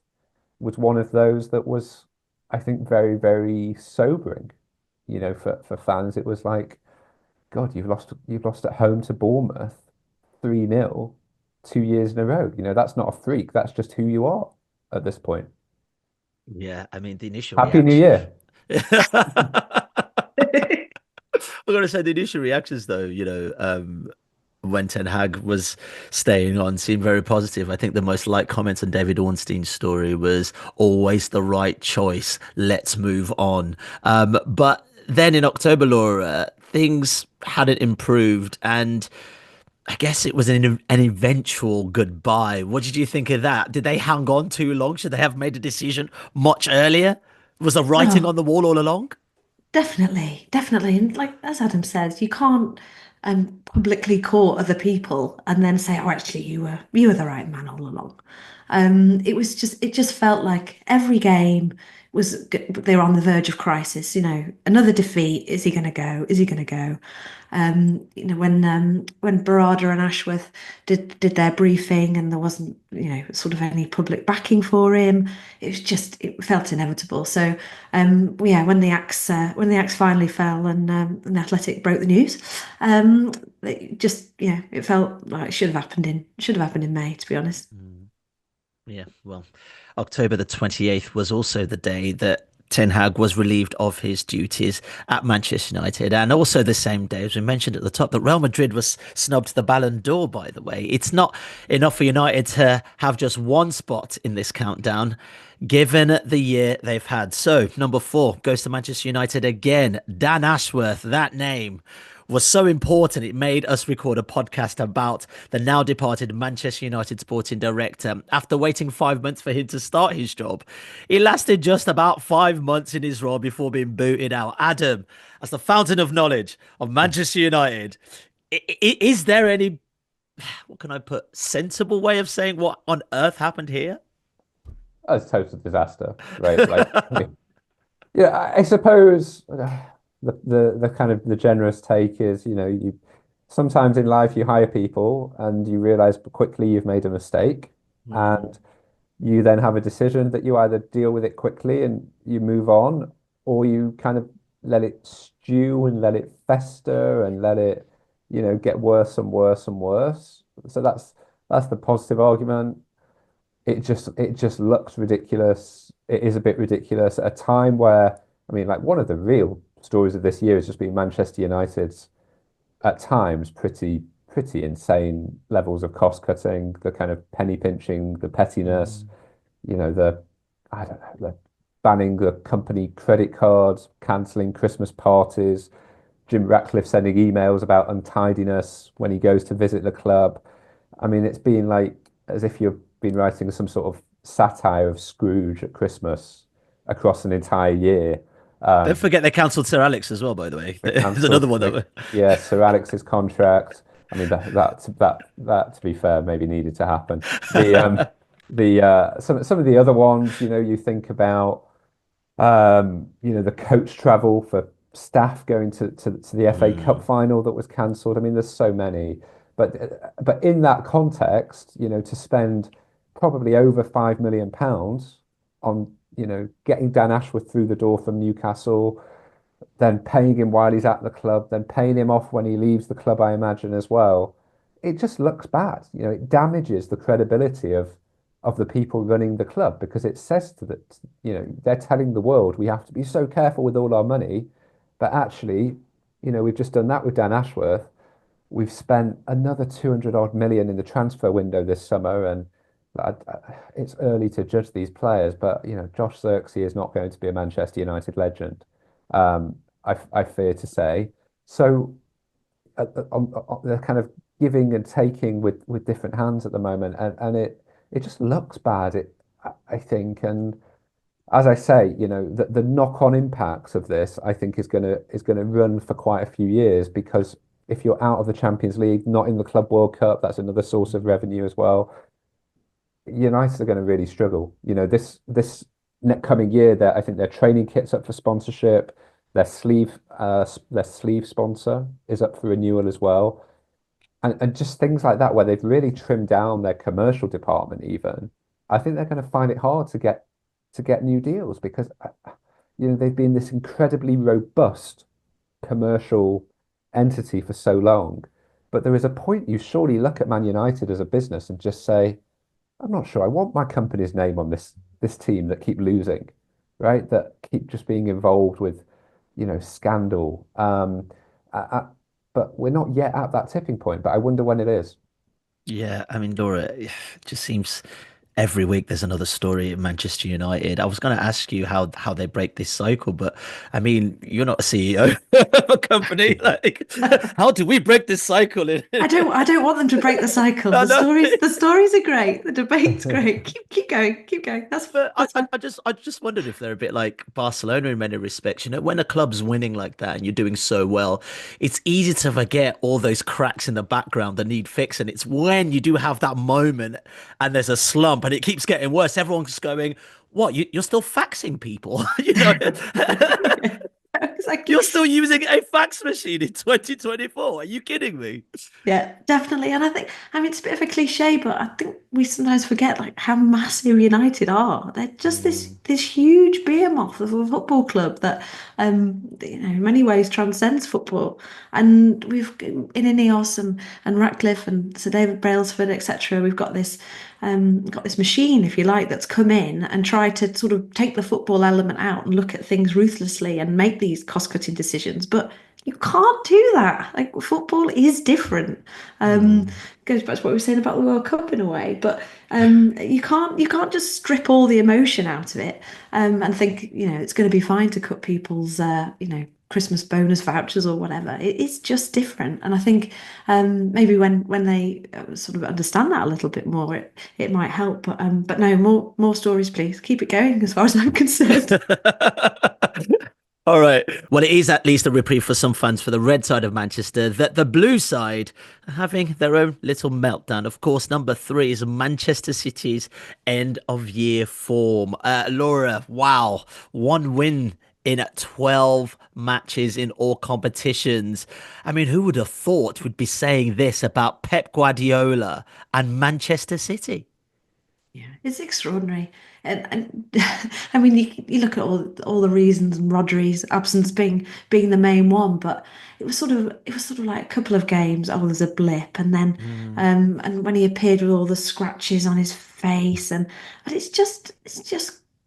Speaker 3: was one of those that was, I think, very, very sobering. For fans, it was like, God, you've lost at home to Bournemouth 3-0 2 years in a row. That's not a freak. That's just who you are at this point.
Speaker 1: Yeah, I mean the initial
Speaker 3: Happy New
Speaker 1: reaction.
Speaker 3: Year.
Speaker 1: I'm gonna say the initial reactions though, when Ten Hag was staying on seemed very positive. I think the most liked comments on David Ornstein's story was always the right choice. Let's move on. But then in October, Laura, things hadn't improved, and I guess it was an eventual goodbye. What did you think of that? Did they hang on too long? Should they have made a decision much earlier? Was the writing
Speaker 2: Oh,
Speaker 1: on the wall all along?
Speaker 2: definitely, definitely. And like as Adam says, you can't publicly court other people and then say, "Oh, actually, you were the right man all along." It just felt like every game they were on the verge of crisis. Another defeat. Is he going to go? Is he going to go? When Barada and Ashworth did their briefing and there wasn't, sort of any public backing for him, it felt inevitable. So, yeah, when the axe finally fell and the Athletic broke the news, it felt like it should have happened in May, to be honest.
Speaker 1: Yeah, well, October the 28th was also the day that Ten Hag was relieved of his duties at Manchester United, and also the same day, as we mentioned at the top, that Real Madrid was snubbed the Ballon d'Or, by the way. It's not enough for United to have just one spot in this countdown, given the year they've had. So, number 4 goes to Manchester United again. Dan Ashworth, that name was so important. It made us record a podcast about the now departed Manchester United sporting director. After waiting 5 months for him to start his job, he lasted just about 5 months in his role before being booted out. Adam, as the fountain of knowledge of Manchester United, is there any, what can I put, sensible way of saying what on earth happened here?
Speaker 3: That's total disaster, right? Like, yeah, I suppose the kind of the generous take is, you sometimes in life you hire people and you realize quickly you've made a mistake,
Speaker 1: Mm,
Speaker 3: and you then have a decision that you either deal with it quickly and you move on, or you kind of let it stew and let it fester and let it, get worse and worse and worse. So that's the positive argument. It just looks ridiculous. It is a bit ridiculous at a time where, I mean, like, one of the real stories of this year has just been Manchester United's, at times, pretty insane levels of cost cutting, the kind of penny pinching, the pettiness,
Speaker 1: mm.
Speaker 3: the, I don't know, the banning the company credit cards, cancelling Christmas parties, Jim Ratcliffe sending emails about untidiness when he goes to visit the club. I mean, it's been like as if you've been writing some sort of satire of Scrooge at Christmas across an entire year.
Speaker 1: Don't
Speaker 3: Um,
Speaker 1: forget they cancelled Sir Alex as well, by the way.
Speaker 3: they
Speaker 1: There's another
Speaker 3: cancelled,
Speaker 1: one that.
Speaker 3: yeah, Sir Alex's contract. I mean, that to be fair, maybe needed to happen. The some of the other ones, you think about, the coach travel for staff going to the FA Cup
Speaker 1: Mm.
Speaker 3: final that was cancelled. I mean, there's so many, but in that context, to spend probably over £5 million on, getting Dan Ashworth through the door from Newcastle, then paying him while he's at the club, then paying him off when he leaves the club, I imagine as well. It just looks bad. It damages the credibility of the people running the club because it says to that, they're telling the world we have to be so careful with all our money, but actually, we've just done that with Dan Ashworth. We've spent another 200 odd million in the transfer window this summer, and it's early to judge these players, but Josh Xerxes is not going to be a Manchester United legend. I fear to say. So they're kind of giving and taking with different hands at the moment, and it just looks bad. I think, and as I say, the knock-on impacts of this, I think, is gonna run for quite a few years because if you're out of the Champions League, not in the Club World Cup, that's another source of revenue as well. United are going to really struggle. This next coming year, that I think their training kit's up for sponsorship, their sleeve sponsor is up for renewal as well, and just things like that where they've really trimmed down their commercial department. Even I think they're going to find it hard to get new deals because they've been this incredibly robust commercial entity for so long. But there is a point you surely look at Man United as a business and just say, I'm not sure I want my company's name on this team that keep losing, right? That keep just being involved with, scandal. I, I, but we're not yet at that tipping point. But I wonder when it is.
Speaker 1: Yeah, I mean, Laura, it just seems every week there's another story in Manchester United. I was going to ask you how they break this cycle, but I mean, you're not a CEO of a company. Like, how do we break this cycle?
Speaker 2: I don't want them to break the cycle.
Speaker 1: I
Speaker 2: The
Speaker 1: know.
Speaker 2: stories are great. The debate's great. Keep going. Keep going.
Speaker 1: But
Speaker 2: That's fine.
Speaker 1: I just wondered if they're a bit like Barcelona in many respects. When a club's winning like that and you're doing so well, it's easy to forget all those cracks in the background that need fixing. It's when you do have that moment and there's a slump and it keeps getting worse. Everyone's going, "What? You're still faxing people?
Speaker 2: Exactly.
Speaker 1: You're still using a fax machine in 2024? Are you kidding me?"
Speaker 2: Yeah, definitely. And I mean, it's a bit of a cliche, but I think we sometimes forget like how massive United are. They're just this
Speaker 3: Mm,
Speaker 2: this huge behemoth of a football club that, in many ways transcends football. And we've in Ineos and Ratcliffe and Sir David Brailsford, etc. We've got this machine, if you like, that's come in and tried to sort of take the football element out and look at things ruthlessly and make these cost-cutting decisions. But you can't do that. Like football is different. Um,
Speaker 1: Mm.
Speaker 2: Goes back to what we were saying about the World Cup in a way. But you can't just strip all the emotion out of it and think it's going to be fine to cut people's Christmas bonus vouchers or whatever. It's just different. And I think maybe when they sort of understand that a little bit more, it might help. But no, more stories, please. Keep it going as far as I'm concerned.
Speaker 1: All right. Well, it is at least a reprieve for some fans for the red side of Manchester. That the blue side are having their own little meltdown. Of course, number three is Manchester City's end of year form. Laura, wow, one win in 12 matches in all competitions. I mean, who would have thought we'd be saying this about Pep Guardiola and Manchester City?
Speaker 2: Yeah, it's extraordinary. And I mean, you look at all the reasons and Rodri's absence being the main one, but it was sort of like a couple of games. Oh, there's a blip, and then
Speaker 1: Mm,
Speaker 2: and when he appeared with all the scratches on his face, and but it's just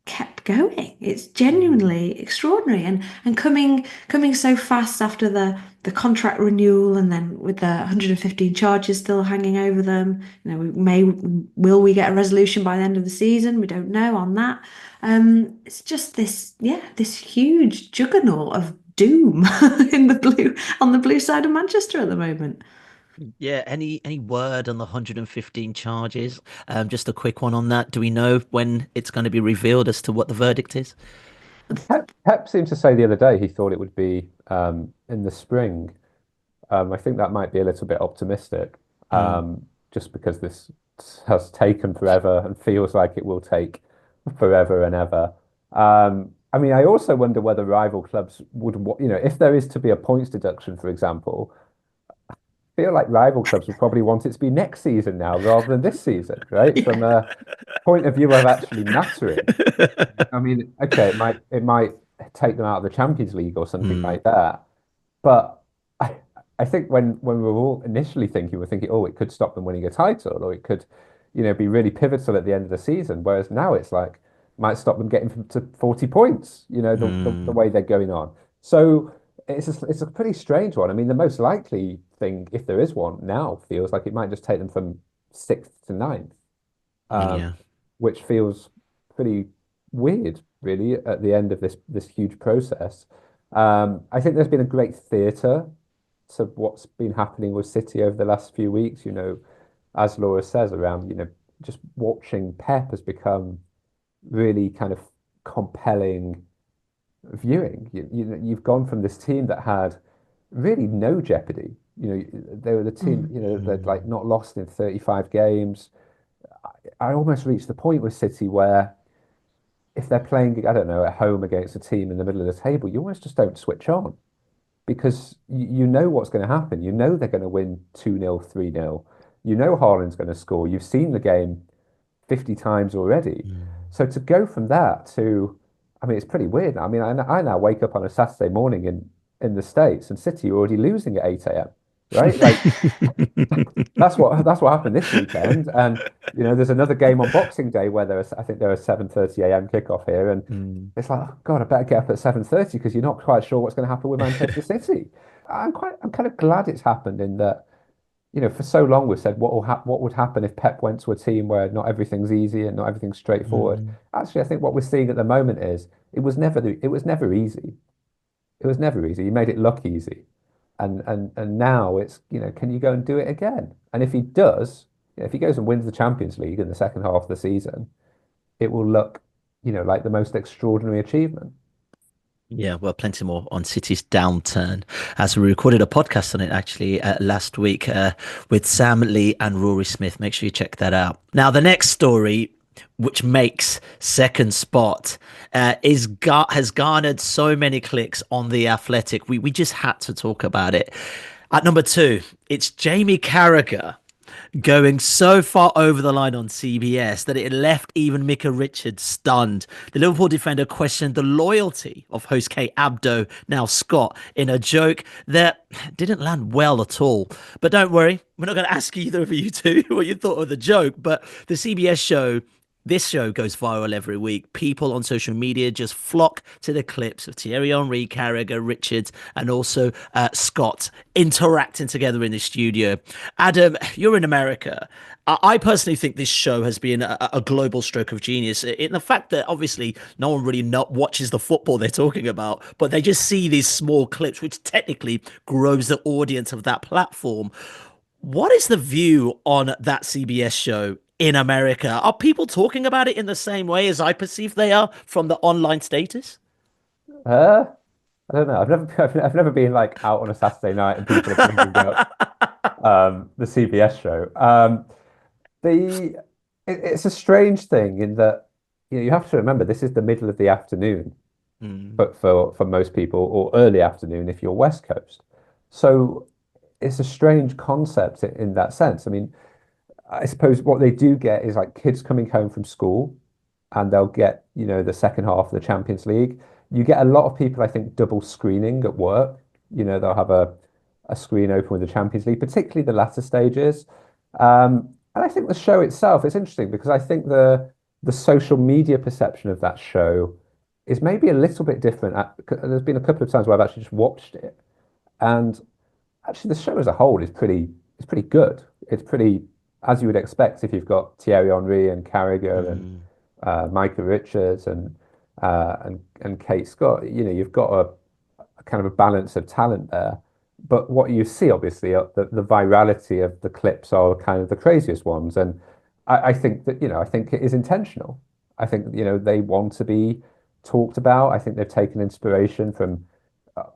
Speaker 2: kept going. It's
Speaker 1: mm,
Speaker 2: genuinely extraordinary, and coming so fast after the contract renewal, and then with the 115 charges still hanging over them. Will we get a resolution by the end of the season? We don't know on that. It's just this huge juggernaut of doom in the blue on the blue side of Manchester at the moment.
Speaker 1: yeah, any word on the 115 charges? Just a quick one on that. Do we know when it's going to be revealed as to what the verdict is?
Speaker 3: Pep seemed to say the other day he thought it would be in the spring. I think that might be a little bit optimistic,
Speaker 1: Mm,
Speaker 3: just because this has taken forever and feels like it will take forever and ever. I mean, I also wonder whether rival clubs would, if there is to be a points deduction, for example, feel like rival clubs would probably want it to be next season now rather than this season, right? From
Speaker 2: Yeah.
Speaker 3: a point of view of actually mattering. I mean, okay, it might take them out of the Champions League or something
Speaker 1: mm,
Speaker 3: like that. But I think when we were all initially thinking, we're thinking, oh, it could stop them winning a title, or it could, be really pivotal at the end of the season. Whereas now it's like might stop them getting to 40 points, the
Speaker 1: mm,
Speaker 3: way they're going on. So it's a pretty strange one. I mean, the most likely thing, if there is one now, feels like it might just take them from sixth to ninth, um,
Speaker 1: yeah.
Speaker 3: which feels pretty weird, really, at the end of this huge process. I think there's been a great theatre to what's been happening with City over the last few weeks. As Laura says, around just watching Pep has become really kind of compelling viewing. You've gone from this team that had really no jeopardy. They were the team,
Speaker 2: Mm.
Speaker 3: they'd like not lost in 35 games. I almost reached the point with City where if they're playing, I don't know, at home against a team in the middle of the table, you almost just don't switch on because you know what's going to happen. You know they're going to win 2-0, 3-0. You know Haaland's going to score. You've seen the game 50 times already. So to go from that to, I mean, it's pretty weird. I mean, I now wake up on a Saturday morning in the States and City are already losing at 8 a.m., right? Like that's what happened this weekend. And there's another game on Boxing Day where I think there are 7:30 a.m. kickoff here, and
Speaker 1: Mm.
Speaker 3: it's like, oh God, I better get up at 7:30 because you're not quite sure what's going to happen with Manchester City. I'm kind of glad it's happened in that, for so long we've said what would happen if Pep went to a team where not everything's easy and not everything's straightforward.
Speaker 1: Mm.
Speaker 3: Actually, I think what we're seeing at the moment is it was never easy. It was never easy. You made it look easy. And now it's, can you go and do it again? And if he does, if he goes and wins the Champions League in the second half of the season, it will look, like the most extraordinary achievement.
Speaker 1: Yeah, well, plenty more on City's downturn as we recorded a podcast on it actually last week with Sam Lee and Rory Smith. Make sure you check that out. Now, the next story, which makes second spot, has garnered so many clicks on The Athletic. We just had to talk about it. At number 2, it's Jamie Carragher going so far over the line on CBS that it left even Micah Richards stunned. The Liverpool defender questioned the loyalty of host Kate Abdo, now Scott, in a joke that didn't land well at all. But don't worry, we're not going to ask either of you two what you thought of the joke, but the CBS show, this show goes viral every week. People on social media just flock to the clips of Thierry Henry, Carragher, Richards, and also Scott interacting together in the studio. Adam, you're in America. I personally think this show has been a global stroke of genius in the fact that obviously no one really watches the football they're talking about, but they just see these small clips, which technically grows the audience of that platform. What is the view on that CBS show in America? Are people talking about it in the same way as I perceive they are from the online status?
Speaker 3: Uh, I don't know. I've never been like out on a Saturday night and people are bringing up the CBS show. It's a strange thing in that you have to remember this is the middle of the afternoon,
Speaker 1: Mm.
Speaker 3: but for most people, or early afternoon if you're West Coast. So it's a strange concept in that sense. I mean, I suppose what they do get is like kids coming home from school and they'll get, the second half of the Champions League. You get a lot of people, I think, double screening at work. They'll have a screen open with the Champions League, particularly the latter stages. And I think the show itself is interesting because I think the social media perception of that show is maybe a little bit different. There's been a couple of times where I've actually just watched it, and actually the show as a whole is pretty good. It's pretty as you would expect if you've got Thierry Henry and Carragher and
Speaker 1: Mm.
Speaker 3: Micah Richards and Kate Scott. You've got a kind of a balance of talent there. But what you see, obviously, the virality of the clips are kind of the craziest ones, and I think that I think it is intentional. I think they want to be talked about. I think they've taken inspiration from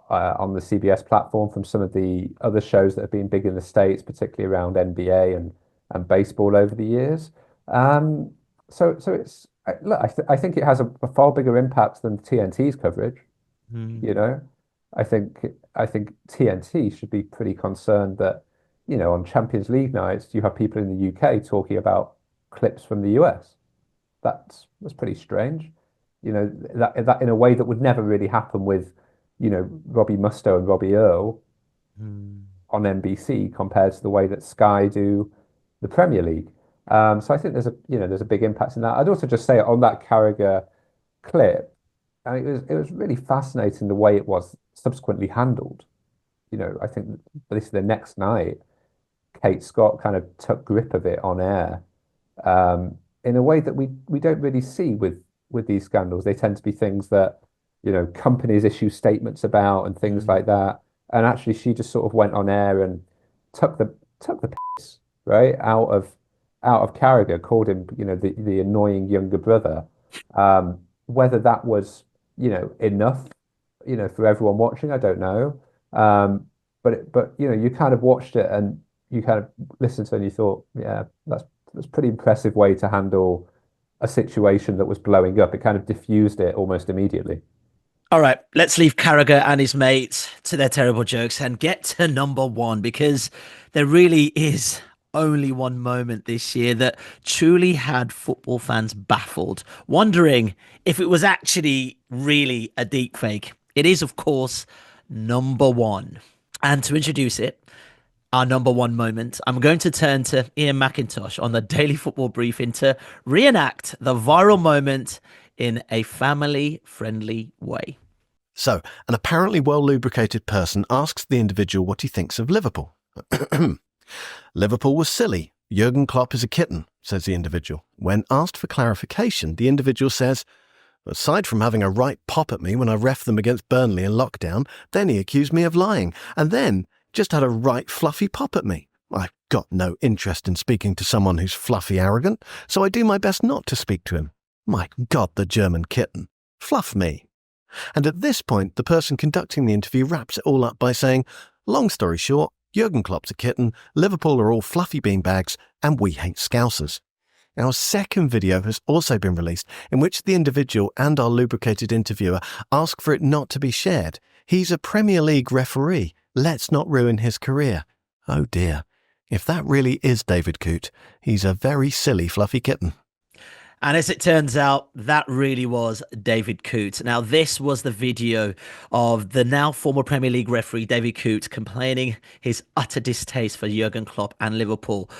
Speaker 3: on the CBS platform from some of the other shows that have been big in the States, particularly around NBA and baseball over the years. Um, so it's look, I think it has a far bigger impact than TNT's coverage. You
Speaker 1: Mm.
Speaker 3: know, I think TNT should be pretty concerned that on Champions League nights you have people in the UK talking about clips from the US. That's pretty strange. That in a way that would never really happen with Robbie Mustoe and Robbie Earle
Speaker 1: Mm.
Speaker 3: on NBC compared to the way that Sky do the Premier League. So I think there's a big impact in that. I'd also just say on that Carragher clip, it was really fascinating the way it was subsequently handled. I think this is the next night, Kate Scott kind of took grip of it on air in a way that we don't really see with these scandals. They tend to be things that companies issue statements about and things
Speaker 1: Mm.
Speaker 3: like that. And actually, she just sort of went on air and took the piss right out of Carragher, called him, the annoying younger brother. Whether that was, enough, for everyone watching, I don't know. But you kind of watched it and you kind of listened to it and you thought, yeah, that's a pretty impressive way to handle a situation that was blowing up. It kind of diffused it almost immediately.
Speaker 1: All right, let's leave Carragher and his mates to their terrible jokes and get to number one, because there really is only one moment this year that truly had football fans baffled, wondering if it was actually really a deep fake. It is, of course, number one. And to introduce it, our number one moment, I'm going to turn to Ian McIntosh on the Daily Football Briefing to reenact the viral moment in a family-friendly way.
Speaker 5: So, an apparently well-lubricated person asks the individual what he thinks of Liverpool. Liverpool was silly. Jurgen Klopp is a kitten, says the individual. When asked for clarification, the individual says, aside from having a right pop at me when I ref them against Burnley in lockdown, then he accused me of lying, and then just had a right fluffy pop at me. I've got no interest in speaking to someone who's fluffy arrogant, so I do my best not to speak to him. My God, the German kitten. Fluff me. And at this point, the person conducting the interview wraps it all up by saying, long story short, Jurgen Klopp's a kitten, Liverpool are all fluffy beanbags, and we hate Scousers. Our second video has also been released, in which the individual and our lubricated interviewer ask for it not to be shared. He's a Premier League referee. Let's not ruin his career. Oh dear. If that really is David Coote, he's a very silly fluffy kitten.
Speaker 1: And as it turns out, that really was David Coote. Now, this was the video of the now former Premier League referee David Coote complaining his utter distaste for Jurgen Klopp and Liverpool.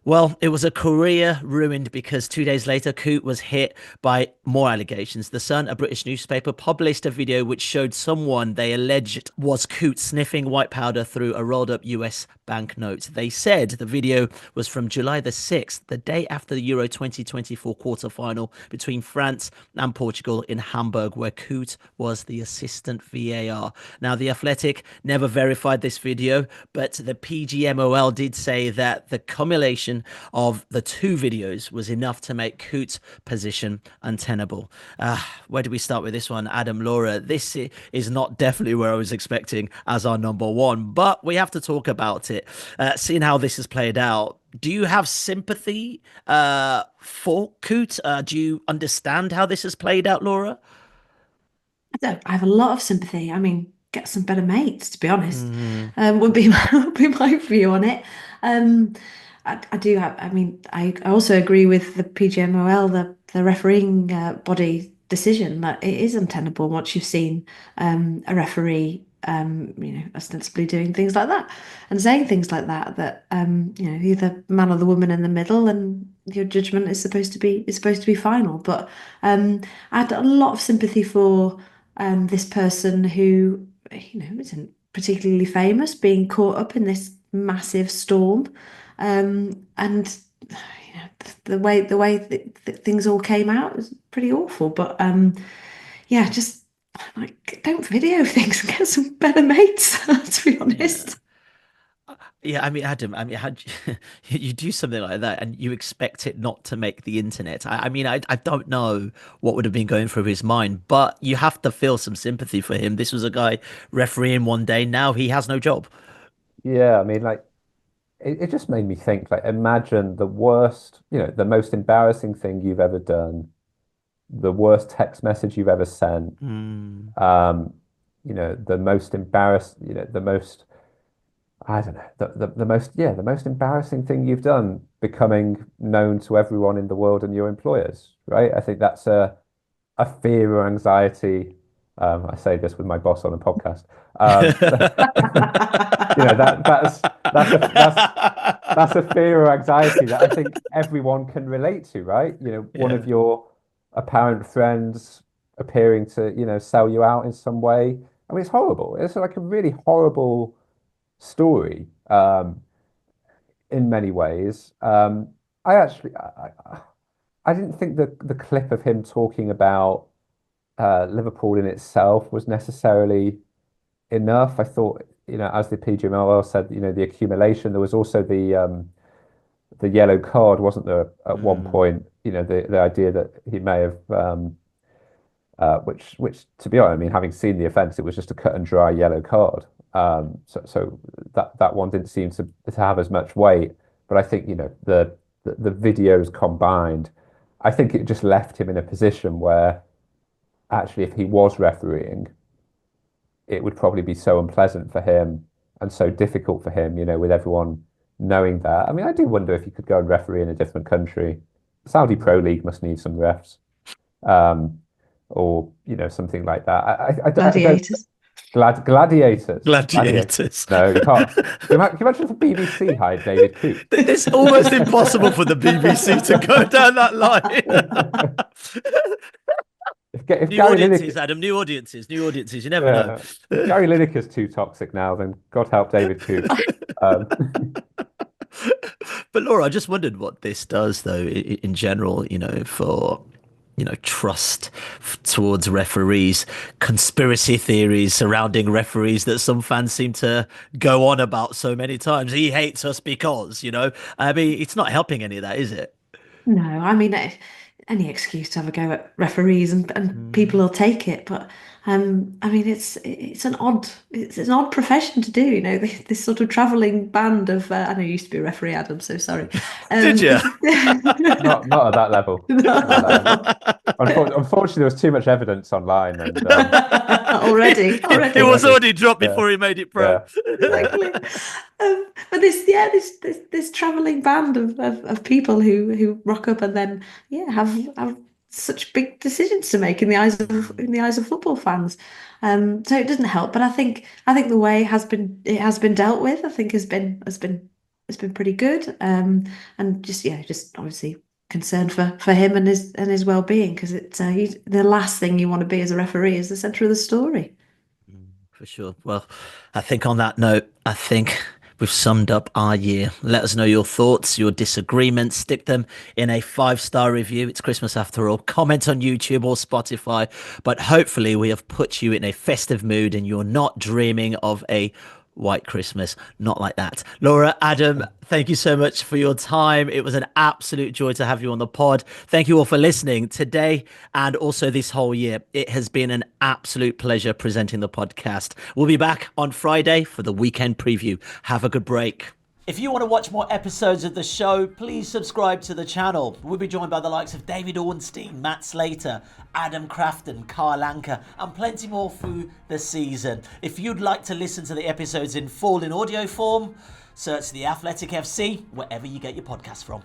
Speaker 1: Well, it was a career ruined because 2 days later, Coote was hit by more allegations. The Sun, a British newspaper, published a video which showed someone they alleged was Coote sniffing white powder through a rolled up US banknote. They said the video was from July the 6th, the day after the Euro 2024 quarter-final between France and Portugal in Hamburg, where Coote was the assistant VAR. Now, The Athletic never verified this video, but the PGMOL did say that the cumulation of the two videos was enough to make Coote's position untenable. Where do we start with this one? Adam, Laura, this is not definitely where I was expecting as our number one, but we have to talk about it. Seeing how this has played out, do you have sympathy for Coote? Do you understand how this has played out, Laura?
Speaker 2: I have a lot of sympathy. I mean, get some better mates, to be honest. Would be my view on it. I do have. I mean, I also agree with the PGMOL, the refereeing body decision, that it is untenable once you've seen a referee, ostensibly doing things like that and saying things like that. That you're the man or the woman in the middle, and your judgment is supposed to be final. But I had a lot of sympathy for this person who isn't particularly famous, being caught up in this massive storm. And the way that things all came out was pretty awful. But yeah, just like, don't video things and get some better mates, to be honest.
Speaker 1: Yeah, I mean, Adam, how you do something like that and you expect it not to make the internet? I mean, I don't know what would have been going through his mind, but you have to feel some sympathy for him. This was a guy refereeing one day. Now he has no job.
Speaker 3: Yeah, I mean, like, it just made me think, like, imagine the worst, the most embarrassing thing you've ever done, the worst text message you've ever sent, the most embarrassed, the most, I don't know, the most embarrassing thing you've done, becoming known to everyone in the world and your employers, right? I think that's a fear or anxiety. I say this with my boss on a podcast. That's a fear or anxiety that I think everyone can relate to, right? One of your apparent friends appearing to, sell you out in some way. I mean, it's horrible. It's like a really horrible story, in many ways. I actually, I didn't think the clip of him talking about Liverpool in itself was necessarily enough. I thought, as the PGMOL said, the accumulation. There was also the the yellow card, wasn't there, at one point? The idea that he may have, which to be honest, I mean, having seen the offence, it was just a cut and dry yellow card. So that one didn't seem to have as much weight. But I think the videos combined, I think it just left him in a position where actually, if he was refereeing, it would probably be so unpleasant for him and so difficult for him, with everyone knowing that. I mean, I do wonder if you could go and referee in a different country. Saudi Pro League must need some refs, or something like that.
Speaker 2: Gladiators.
Speaker 3: Gladiators.
Speaker 1: Gladiators.
Speaker 3: No, you can't. Can you imagine if the BBC hired David Coote?
Speaker 1: It's almost impossible for the BBC to go down that line.
Speaker 3: If
Speaker 1: New
Speaker 3: Gary
Speaker 1: audiences,
Speaker 3: Lineker,
Speaker 1: Adam. New audiences. You never know.
Speaker 3: if Gary Lineker's too toxic now, then God help David Coote.
Speaker 1: But Laura, I just wondered what this does, though, in general, for trust towards referees, conspiracy theories surrounding referees that some fans seem to go on about so many times. He hates us because, I mean, it's not helping any of that, is it?
Speaker 2: No, I mean, any excuse to have a go at referees and people will take it. But I mean, it's an odd profession to do. This sort of travelling band of. I know you used to be a referee, Adam. So sorry.
Speaker 1: Did you?
Speaker 3: Not at that level. Unfortunately, there was too much evidence online, and
Speaker 2: already.
Speaker 1: It was already dropped before he made it pro.
Speaker 2: Exactly. But this travelling band of people who rock up and then have such big decisions to make in the eyes of football fans. So it doesn't help. But I think the way it has been dealt with, I think has been pretty good. And just obviously concerned for him and his well-being, because it's the last thing you want to be as a referee is the centre of the story.
Speaker 1: For sure. Well, I think on that note, we've summed up our year. Let us know your thoughts, your disagreements. Stick them in a 5-star review. It's Christmas after all. Comment on YouTube or Spotify. But hopefully we have put you in a festive mood and you're not dreaming of a white Christmas. Not like that. Laura, Adam, thank you so much for your time. It was an absolute joy to have you on the pod. Thank you all for listening today and also this whole year. It has been an absolute pleasure presenting the podcast. We'll be back on Friday for the weekend preview. Have a good break. If you want to watch more episodes of the show, please subscribe to the channel. We'll be joined by the likes of David Ornstein, Matt Slater, Adam Crafton, Carl Anker, and plenty more through the season. If you'd like to listen to the episodes in full in audio form, search The Athletic FC wherever you get your podcasts from.